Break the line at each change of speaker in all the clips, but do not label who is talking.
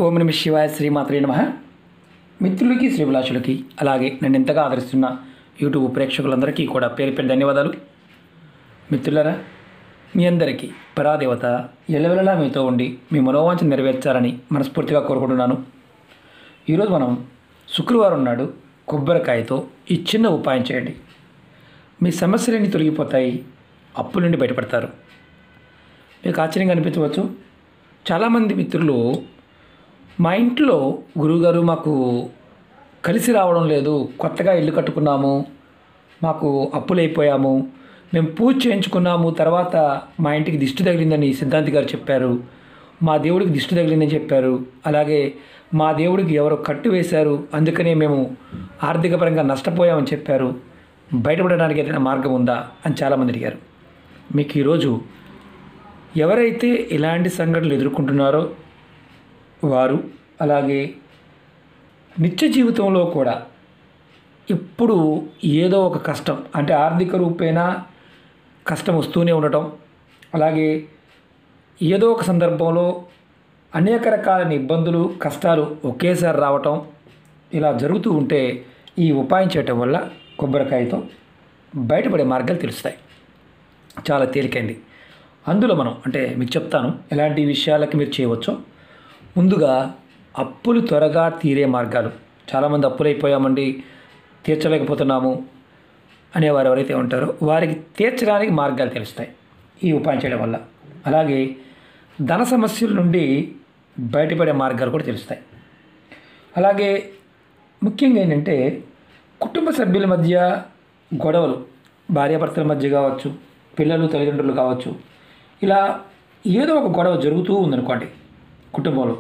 ఓం నమ శివాయ శ్రీమాత్రే నమః. మిత్రులకి శ్రీభిలాషులకి అలాగే నన్ను ఎంతగా ఆదరిస్తున్న యూట్యూబ్ ప్రేక్షకులందరికీ కూడా పేరు పేరు ధన్యవాదాలు. మిత్రులారా, మీ అందరికీ పరాదేవత ఎల్లవెల్లలా మీతో ఉండి మీ మనోవాంఛ నెరవేర్చాలని మనస్ఫూర్తిగా కోరుకుంటున్నాను. ఈరోజు మనం శుక్రవారం నాడు కొబ్బరికాయతో ఈ చిన్న ఉపాయం చేయండి. మీ సమస్యలన్నీ తొలగిపోతాయి, అప్పుల నుండి బయటపడతారు. మీకు ఆశ్చర్యంగా అనిపించవచ్చు, చాలామంది మిత్రులు మా ఇంట్లో గురువుగారు మాకు కలిసి రావడం లేదు, కొత్తగా ఇల్లు కట్టుకున్నాము, మాకు అప్పులైపోయాము, మేము పూజ చేయించుకున్నాము, తర్వాత మా ఇంటికి దిష్టి తగిలిందని సిద్ధాంతి గారు చెప్పారు, మా దేవుడికి దిష్టి తగిలిందని చెప్పారు, అలాగే మా దేవుడికి ఎవరో కట్టు వేశారు, అందుకనే మేము ఆర్థిక పరంగా నష్టపోయామని చెప్పారు, బయటపడడానికి ఏదైనా మార్గం ఉందా అని చాలామంది అడిగారు. మీకు ఈరోజు ఎవరైతే ఇలాంటి సంఘటనలు ఎదుర్కొంటున్నారో వారు, అలాగే నిత్య జీవితంలో కూడా ఇప్పుడు ఏదో ఒక కష్టం, అంటే ఆర్థిక రూపేణా కష్టం వస్తూనే ఉండటం, అలాగే ఏదో ఒక సందర్భంలో అనేక రకాలైన ఇబ్బందులు కష్టాలు ఒకేసారి రావటం, ఇలా జరుగుతూ ఉంటే ఈ ఉపాయం చేయటం వల్ల కొబ్బరికాయతో బయటపడే మార్గాలు తెలుస్తాయి. చాలా తేలికైంది. అందులో మనం అంటే మీకు చెప్తాను ఎలాంటి విషయాలకి మీరు చేయవచ్చో. ముందుగా అప్పులు త్వరగా తీరే మార్గాలు. చాలామంది అప్పులైపోయామండి, తీర్చలేకపోతున్నాము అనేవారు ఎవరైతే ఉంటారో వారికి తీర్చడానికి మార్గాలు తెలుస్తాయి ఈ ఉపాయం చేయడం వల్ల. అలాగే ధన సమస్యల నుండి బయటపడే మార్గాలు కూడా తెలుస్తాయి. అలాగే ముఖ్యంగా ఏంటంటే కుటుంబ సభ్యుల మధ్య గొడవలు, భార్యాభర్తల మధ్య కావచ్చు, పిల్లలు తల్లిదండ్రులు కావచ్చు, ఇలా ఏదో ఒక గొడవ జరుగుతూ ఉందనుకోండి కుటుంబంలో,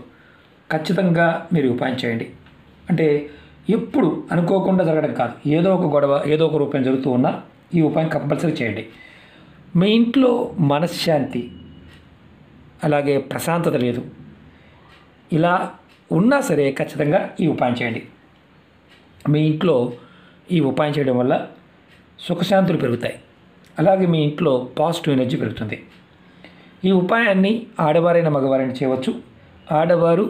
ఖచ్చితంగా మీరు ఉపాయం చేయండి. అంటే ఎప్పుడు అనుకోకుండా జరగడం కాదు, ఏదో ఒక గొడవ ఏదో ఒక రూపాయి జరుగుతూ ఉన్నా ఈ ఉపాయం కంపల్సరీ చేయండి. మీ ఇంట్లో మనశ్శాంతి అలాగే ప్రశాంతత లేదు, ఇలా ఉన్నా సరే ఖచ్చితంగా ఈ ఉపాయం చేయండి. మీ ఇంట్లో ఈ ఉపాయం చేయడం వల్ల సుఖశాంతులు పెరుగుతాయి, అలాగే మీ ఇంట్లో పాజిటివ్ ఎనర్జీ పెరుగుతుంది. ఈ ఉపాయాన్ని ఆడవారైన మగవారైనా చేయవచ్చు. ఆడవారు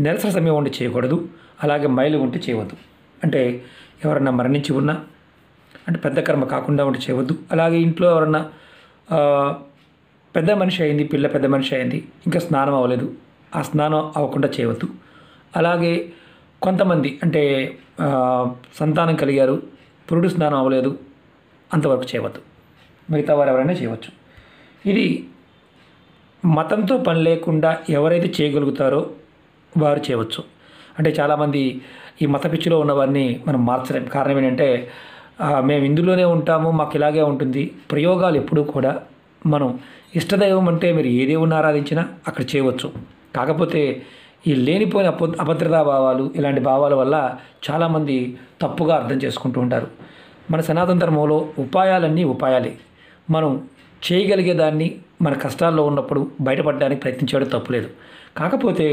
నెలసరి సమయం ఉండి చేయకూడదు, అలాగే మైలు ఉంటే చేయవద్దు. అంటే ఎవరన్నా మరణించి ఉన్నా, అంటే పెద్ద కర్మ కాకుండా ఉండి చేయవద్దు. అలాగే ఇంట్లో ఎవరన్నా పెద్ద మనిషి అయింది, పిల్ల పెద్ద మనిషి అయింది, ఇంకా స్నానం అవ్వలేదు, ఆ స్నానం అవ్వకుండా చేయవద్దు. అలాగే కొంతమంది అంటే సంతానం కలిగారు, పురుడు స్నానం అవ్వలేదు, అంతవరకు చేయవద్దు. మిగతా వారు ఎవరైనా చేయవచ్చు. ఇది మతంతో పని లేకుండా ఎవరైతే చేయగలుగుతారో వారు చేయవచ్చు. అంటే చాలామంది ఈ మత పిచ్చిలో ఉన్నవారిని మనం మార్చలేం. కారణం ఏంటంటే మేము ఇందులోనే ఉంటాము, మాకు ఇలాగే ఉంటుంది. ప్రయోగాలు ఎప్పుడూ కూడా మనం ఇష్టదైవం అంటే మీరు ఏ దేవుణ్ణి ఆరాధించినా అక్కడ చేయవచ్చు. కాకపోతే ఈ లేనిపోయిన అభద్రతా భావాలు, ఇలాంటి భావాల వల్ల చాలామంది తప్పుగా అర్థం చేసుకుంటూ ఉంటారు. మన సనాతన ధర్మంలో ఉపాయాలన్నీ ఉపాయాలే. మనం చేయగలిగేదాన్ని మన కష్టాల్లో ఉన్నప్పుడు బయటపడడానికి ప్రయత్నించడం తప్పులేదు. కాకపోతే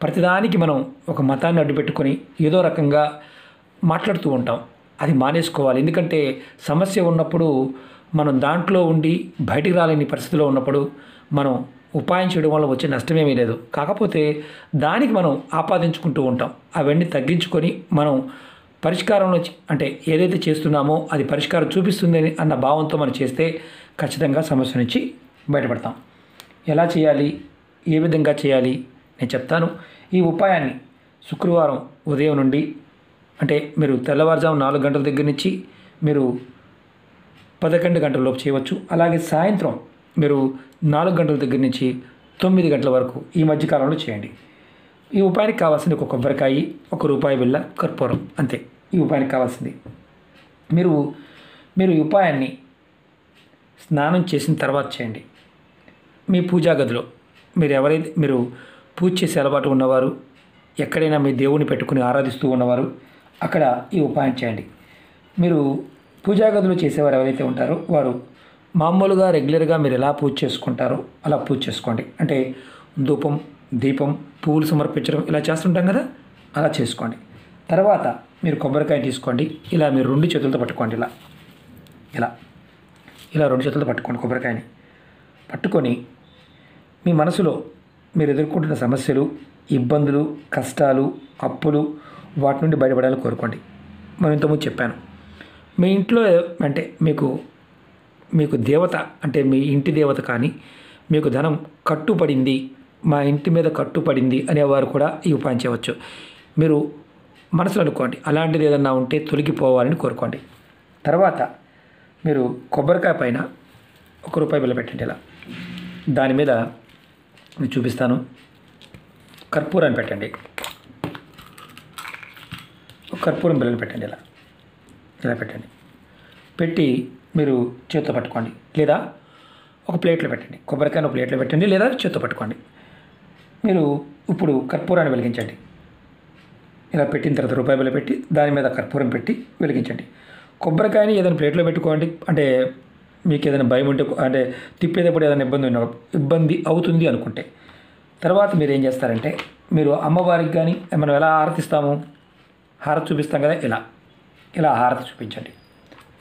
ప్రతిదానికి మనం ఒక మతాన్ని అడ్డుపెట్టుకొని ఏదో రకంగా మాట్లాడుతూ ఉంటాం, అది మానేసుకోవాలి. ఎందుకంటే సమస్య ఉన్నప్పుడు మనం దాంట్లో ఉండి బయటికి రాలేని పరిస్థితిలో ఉన్నప్పుడు మనం ఉపాయం చేయడం వల్ల వచ్చే నష్టమేమీ లేదు. కాకపోతే దానికి మనం ఆపాదించుకుంటూ ఉంటాం. అవన్నీ తగ్గించుకొని మనం పరిష్కారంలో అంటే ఏదైతే చేస్తున్నామో అది పరిష్కారం చూపిస్తుందని అన్న భావంతో మనం చేస్తే ఖచ్చితంగా సమస్య నుంచి బయటపడతాం. ఎలా చేయాలి, ఏ విధంగా చేయాలి నేను చెప్తాను. ఈ ఉపాయాన్ని శుక్రవారం ఉదయం నుండి, అంటే మీరు తెల్లవారుజాము 4 గంటల దగ్గర నుంచి మీరు 11 గంటల లోపు చేయవచ్చు. అలాగే సాయంత్రం మీరు 4 గంటల దగ్గర నుంచి 9 గంటల వరకు ఈ మధ్యకాలంలో చేయండి. ఈ ఉపాయానికి కావాల్సింది ఒక కొబ్బరికాయ, ₹1 బిళ్ళ, కర్పూరం, అంతే ఈ ఉపాయానికి కావాల్సింది. మీరు ఈ ఉపాయాన్ని స్నానం చేసిన తర్వాత చేయండి. మీ పూజా గదిలో మీరు పూజ చేసే అలవాటు ఉన్నవారు, ఎక్కడైనా మీ దేవుని పెట్టుకుని ఆరాధిస్తూ ఉన్నవారు అక్కడ ఈ ఉపాయం చేయండి. మీరు పూజా గదిలో చేసేవారు ఎవరైతే ఉంటారో వారు మామూలుగా రెగ్యులర్గా మీరు ఎలా పూజ చేసుకుంటారో అలా పూజ చేసుకోండి. అంటే ధూపం, దీపం, పువ్వులు సమర్పించడం ఇలా చేస్తుంటాం కదా, అలా చేసుకోండి. తర్వాత మీరు కొబ్బరికాయ తీసుకోండి, ఇలా మీరు 2 చేతులతో పట్టుకోండి. ఇలా 2 చేతులతో పట్టుకోండి. కొబ్బరికాయని పట్టుకొని మీ మనసులో మీరు ఎదుర్కొంటున్న సమస్యలు, ఇబ్బందులు, కష్టాలు, అప్పులు వాటి నుండి బయటపడాలని కోరుకోండి. మనం ఇంతకుముందు చెప్పాను, మీ ఇంట్లో అంటే మీకు దేవత అంటే మీ ఇంటి దేవత కానీ మీకు ధనం కట్టుపడింది, మా ఇంటి మీద కట్టుపడింది అనేవారు కూడా ఈ ఉపాయం చేయవచ్చు. మీరు మనసులో అనుకోండి, అలాంటిది ఏదన్నా ఉంటే తొలగిపోవాలని కోరుకోండి. తర్వాత మీరు కొబ్బరికాయ పైన ₹1 బిళ్ళ పెట్టండి. ఇలా దాని మీద నేను చూపిస్తాను, కర్పూరాన్ని పెట్టండి. కర్పూరం బిళ్ళలు పెట్టండి. ఇలా పెట్టండి. పెట్టి మీరు చేత్తో పట్టుకోండి, లేదా ఒక ప్లేట్లో పెట్టండి. కొబ్బరికాయను ఒక ప్లేట్లో పెట్టండి, లేదా చేత్తో పట్టుకోండి. మీరు ఇప్పుడు కర్పూరాన్ని వెలిగించండి. ఇలా పెట్టిన తర్వాత ₹1 బిళ్ళ పెట్టి దాని మీద కర్పూరం పెట్టి వెలిగించండి. కొబ్బరికాయని ఏదైనా ప్లేట్లో పెట్టుకోండి. అంటే మీకు ఏదైనా భయం ఉంటే, అంటే తిప్పేటప్పుడు ఏదైనా ఇబ్బంది అవుతుంది అనుకుంటే, తర్వాత మీరు ఏం చేస్తారంటే, మీరు అమ్మవారికి కానీ మనం ఎలా హారతిస్తాము, హారతి చూపిస్తాం కదా, ఇలా హారతి చూపించండి.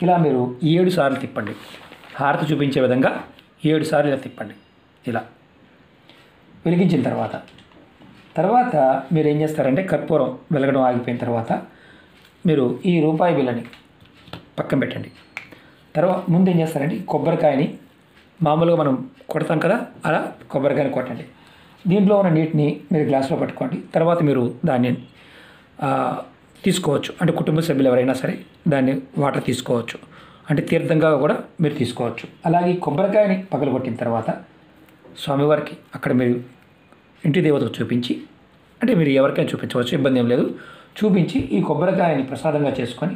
ఇలా మీరు 7 సార్లు తిప్పండి. హారతి చూపించే విధంగా 7 సార్లు ఇలా తిప్పండి. ఇలా వెలిగించిన తర్వాత మీరు ఏం చేస్తారంటే, కర్పూరం వెలగడం ఆగిపోయిన తర్వాత మీరు ఈ ₹1 బిళ్ళని పక్కన పెట్టండి. తర్వాత ముందు ఏం చేస్తారంటే, కొబ్బరికాయని మామూలుగా మనం కొడతాం కదా, అలా కొబ్బరికాయని కొట్టండి. దీంట్లో ఉన్న నీటిని మీరు గ్లాసులో పట్టుకోండి. తర్వాత మీరు దాన్ని తీసుకోవచ్చు. అంటే కుటుంబ సభ్యులు ఎవరైనా సరే దాన్ని వాటర్ తీసుకోవచ్చు. అంటే తీర్థంగా కూడా మీరు తీసుకోవచ్చు. అలాగే కొబ్బరికాయని పగలగొట్టిన తర్వాత స్వామివారికి అక్కడ మీరు ఇంటి దేవతకు చూపించి, అంటే మీరు ఎవరికైనా చూపించవచ్చు, ఇబ్బంది ఏం లేదు. చూపించి ఈ కొబ్బరికాయని ప్రసాదంగా చేసుకొని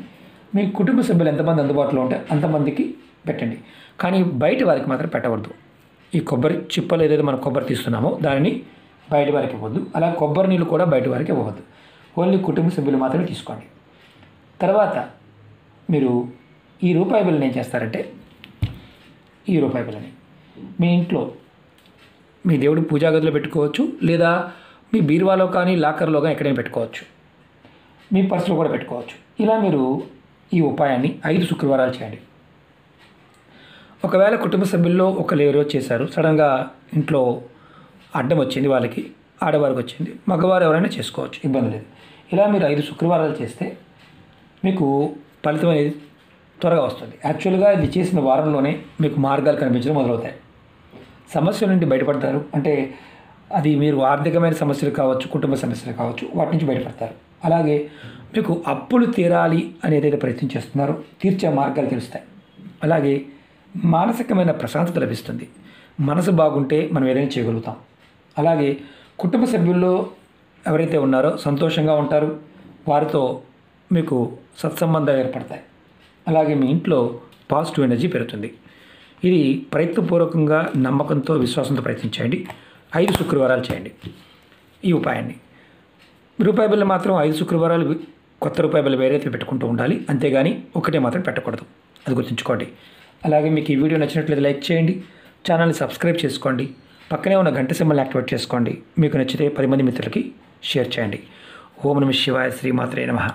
మీ కుటుంబ సభ్యులు ఎంతమంది అందుబాటులో ఉంటే అంతమందికి పెట్టండి. కానీ బయట వారికి మాత్రం పెట్టవద్దు. ఈ కొబ్బరి చిప్పలు ఏదైతే మనం కొబ్బరి తీస్తున్నామో దానిని బయట వారికి ఇవ్వద్దు. అలా కొబ్బరి నీళ్ళు కూడా బయట వారికి ఇవ్వద్దు. ఓన్లీ కుటుంబ సభ్యులు మాత్రమే తీసుకోండి. తర్వాత మీరు ఈ ₹1 బిళ్ళని ఏం చేస్తారంటే, ఈ ₹1 బిళ్ళని మీ ఇంట్లో మీ దేవుడి పూజా గదిలో పెట్టుకోవచ్చు, లేదా మీ బీరువాలో కానీ లాకర్లో కానీ ఎక్కడైనా పెట్టుకోవచ్చు. మీ పర్సులో కూడా పెట్టుకోవచ్చు. ఇలా మీరు ఈ ఉపాయాన్ని 5 శుక్రవారాలు చేయండి. ఒకవేళ కుటుంబ సభ్యుల్లో ఒకరు ఎవరో చేశారు, సడన్గా ఇంట్లో అడ్డం వచ్చింది, వాళ్ళకి ఆడవారికి వచ్చింది, మగవారు ఎవరైనా చేసుకోవచ్చు, ఇబ్బంది లేదు. ఇలా మీరు 5 శుక్రవారాలు చేస్తే మీకు ఫలితం అనేది త్వరగా వస్తుంది. యాక్చువల్గా ఇది చేసిన వారంలోనే మీకు మార్గాలు కనిపించడం మొదలవుతాయి. సమస్యల నుండి బయటపడతారు. అంటే అది మీరు ఆర్థికమైన సమస్యలు కావచ్చు, కుటుంబ సమస్యలు కావచ్చు, వాటి నుంచి బయటపడతారు. అలాగే మీకు అప్పులు తీరాలి అనేది ఏదైతే ప్రయత్నం చేస్తున్నారో తీర్చే మార్గాలు తెలుస్తాయి. అలాగే మానసికమైన ప్రశాంతత లభిస్తుంది. మనసు బాగుంటే మనం ఏదైనా చేయగలుగుతాం. అలాగే కుటుంబ సభ్యుల్లో ఎవరైతే ఉన్నారో సంతోషంగా ఉంటారు, వారితో మీకు సత్సంబంధాలు ఏర్పడతాయి. అలాగే మీ ఇంట్లో పాజిటివ్ ఎనర్జీ పెరుగుతుంది. ఇది ప్రయత్నపూర్వకంగా, నమ్మకంతో, విశ్వాసంతో ప్రయత్నించండి. 5 శుక్రవారాలు చేయండి ఈ ఉపాయాన్ని. ₹1 బిళ్ళ మాత్రం 5 శుక్రవారాలు కొత్త ₹1 బిళ్ళ వేరైతే పెట్టుకుంటూ ఉండాలి. అంతేగాని ఒకటే మాత్రం పెట్టకూడదు. అది గుర్తుంచుకోండి. అలాగే మీకు ఈ వీడియో నచ్చినట్లయితే లైక్ చేయండి, ఛానల్ని సబ్స్క్రైబ్ చేసుకోండి, పక్కనే ఉన్న గంట సింబల్ని యాక్టివేట్ చేసుకోండి. మీకు నచ్చితే 10 మంది మిత్రులకి షేర్ చేయండి. ఓం నమః శివాయ. శ్రీమాత్రే నమః.